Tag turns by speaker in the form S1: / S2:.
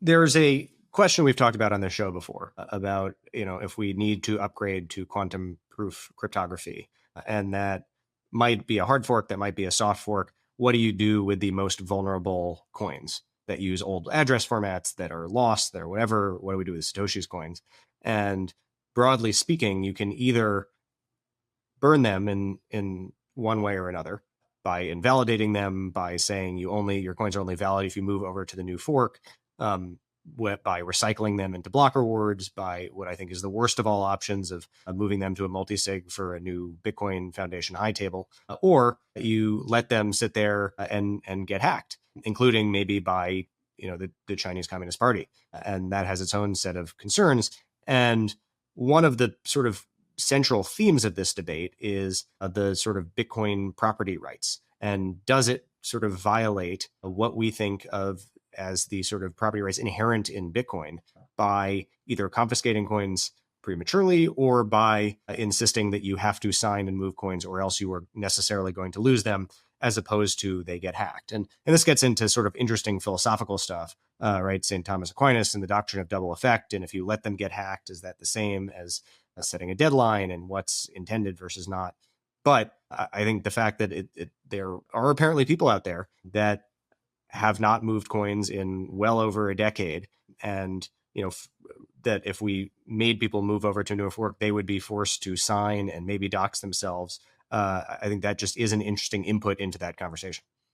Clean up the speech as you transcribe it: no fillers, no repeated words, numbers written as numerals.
S1: There's a question we've talked about on the show before about, if we need to upgrade to quantum proof cryptography, and that might be a hard fork, that might be a soft fork. What do you do with the most vulnerable coins that use old address formats, that are lost, that are whatever? What do we do with Satoshi's coins? And broadly speaking, you can either burn them in one way or another by invalidating them, by saying your coins are only valid if you move over to the new fork, by recycling them into block rewards, by what I think is the worst of all options of moving them to a multi-sig for a new Bitcoin Foundation high table, or you let them sit there and get hacked, including maybe by the Chinese Communist Party, and that has its own set of concerns. And one of the sort of central themes of this debate is the sort of Bitcoin property rights. And does it sort of violate what we think of as the sort of property rights inherent in Bitcoin by either confiscating coins prematurely or by insisting that you have to sign and move coins or else you are necessarily going to lose them, as opposed to they get hacked. And this gets into sort of interesting philosophical stuff, right? St. Thomas Aquinas and the doctrine of double effect. And if you let them get hacked, is that the same as setting a deadline, and what's intended versus not? But I think the fact that there are apparently people out there that have not moved coins in well over a decade, and that if we made people move over to a new fork, they would be forced to sign and maybe dox themselves. I think that just is an interesting input into that conversation.